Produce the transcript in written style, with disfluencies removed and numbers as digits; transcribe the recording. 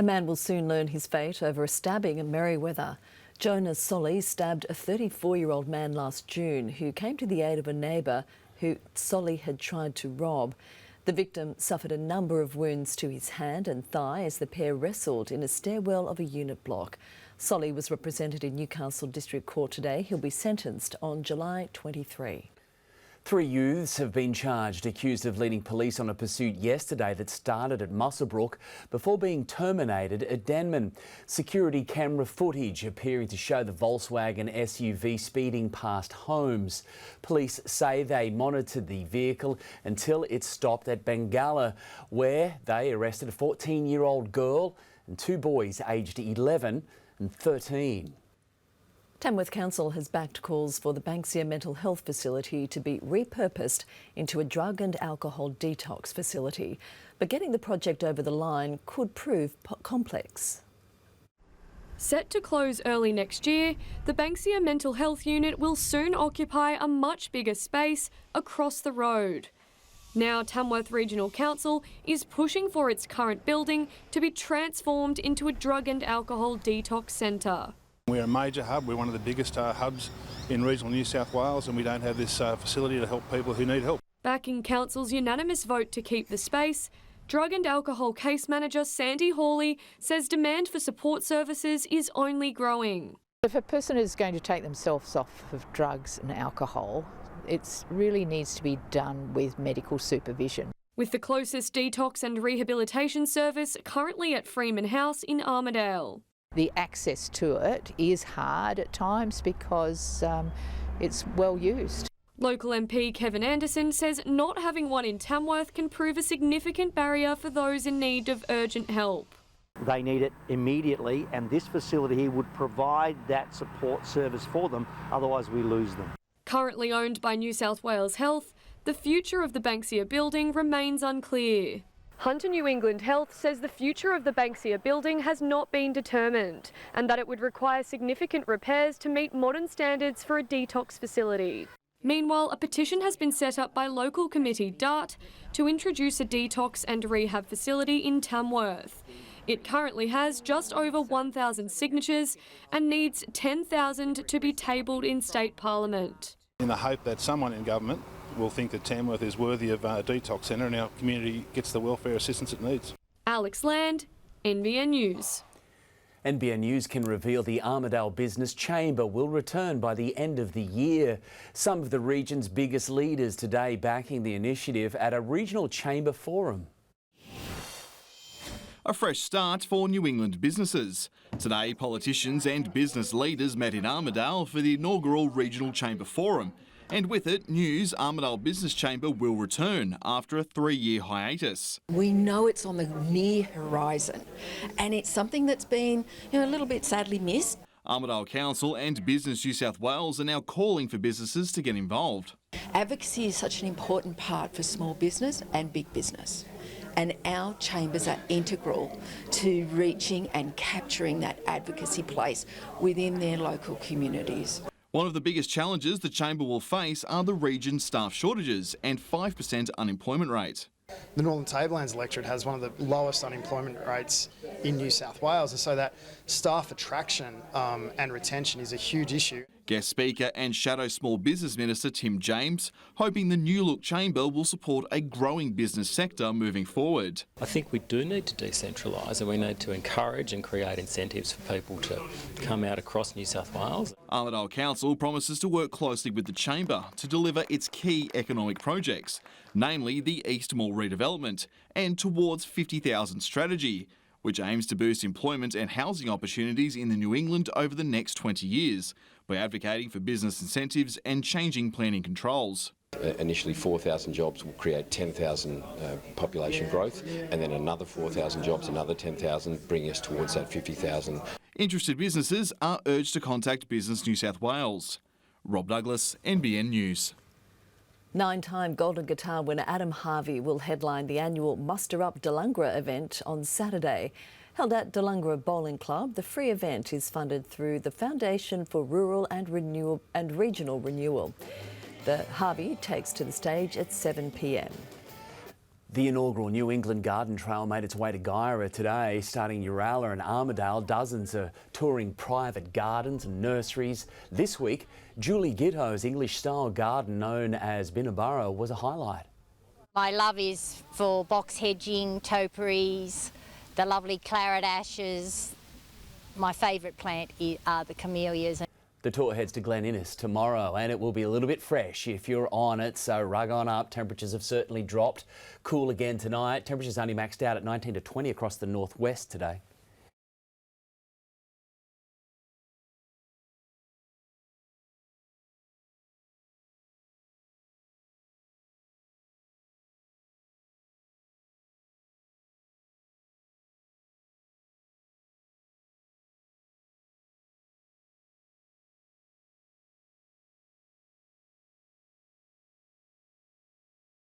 A man will soon learn his fate over a stabbing in Merewether. Jonas Solly stabbed a 34-year-old man last June who came to the aid of a neighbour who Solly had tried to rob. The victim suffered a number of wounds to his hand and thigh as the pair wrestled in a stairwell of a unit block. Solly was represented in Newcastle District Court today. He'll be sentenced on July 23. 3 youths have been charged, accused of leading police on a pursuit yesterday that started at Muswellbrook before being terminated at Denman. Security camera footage appearing to show the Volkswagen SUV speeding past homes. Police say they monitored the vehicle until it stopped at Bengala, where they arrested a 14-year-old girl and 2 boys aged 11 and 13. Tamworth Council has backed calls for the Banksia Mental Health Facility to be repurposed into a drug and alcohol detox facility. But getting the project over the line could prove complex. Set to close early next year, the Banksia Mental Health Unit will soon occupy a much bigger space across the road. Now Tamworth Regional Council is pushing for its current building to be transformed into a drug and alcohol detox centre. We're a major hub, we're one of the biggest hubs in regional New South Wales, and we don't have this facility to help people who need help. Backing Council's unanimous vote to keep the space, Drug and Alcohol Case Manager Sandy Hawley says demand for support services is only growing. If a person is going to take themselves off of drugs and alcohol, it really needs to be done with medical supervision. With the closest detox and rehabilitation service currently at Freeman House in Armidale. The access to it is hard at times because it's well used. Local MP Kevin Anderson says not having one in Tamworth can prove a significant barrier for those in need of urgent help. They need it immediately, and this facility here would provide that support service for them, otherwise we lose them. Currently owned by New South Wales Health, the future of the Banksia building remains unclear. Hunter New England Health says the future of the Banksia building has not been determined and that it would require significant repairs to meet modern standards for a detox facility. Meanwhile, a petition has been set up by local committee DART to introduce a detox and rehab facility in Tamworth. It currently has just over 1,000 signatures and needs 10,000 to be tabled in State Parliament. In the hope that someone in government will think that Tamworth is worthy of a detox centre and our community gets the welfare assistance it needs. Alex Land, NBN News. NBN News can reveal the Armidale Business Chamber will return by the end of the year. Some of the region's biggest leaders today backing the initiative at a regional chamber forum. A fresh start for New England businesses. Today, politicians and business leaders met in Armidale for the inaugural Regional Chamber Forum. And with it, news Armidale Business Chamber will return after a 3-year hiatus. We know it's on the near horizon and it's something that's been a little bit sadly missed. Armidale Council and Business New South Wales are now calling for businesses to get involved. Advocacy is such an important part for small business and big business. And our chambers are integral to reaching and capturing that advocacy place within their local communities. One of the biggest challenges the Chamber will face are the region's staff shortages and 5% unemployment rate. The Northern Tablelands electorate has one of the lowest unemployment rates in New South Wales, and so that staff attraction and retention is a huge issue. Guest speaker and Shadow Small Business Minister Tim James hoping the New Look Chamber will support a growing business sector moving forward. I think we do need to decentralise and we need to encourage and create incentives for people to come out across New South Wales. Armidale Council promises to work closely with the Chamber to deliver its key economic projects, namely the East Mall redevelopment and Towards 50,000 strategy, which aims to boost employment and housing opportunities in the New England over the next 20 years by advocating for business incentives and changing planning controls. Initially 4,000 jobs will create 10,000 population growth, and then another 4,000 jobs, another 10,000, bringing us towards that 50,000. Interested businesses are urged to contact Business New South Wales. Rob Douglas, NBN News. 9-time Golden Guitar winner Adam Harvey will headline the annual Muster Up Dulungra event on Saturday. Held at Dulungra Bowling Club, the free event is funded through the Foundation for Rural and Regional Renewal. The Harvey takes to the stage at 7 p.m. The inaugural New England Garden Trail made its way to Guyra today. Starting Uralla and Armidale, dozens are touring private gardens and nurseries. This week, Julie Gitto's English-style garden known as Binnaburra was a highlight. My love is for box hedging, topiaries, the lovely claret ashes. My favourite plant are the camellias. The tour heads to Glen Innes tomorrow and it will be a little bit fresh if you're on it, so rug on up. Temperatures have certainly dropped. Cool again tonight. Temperatures only maxed out at 19 to 20 across the northwest today.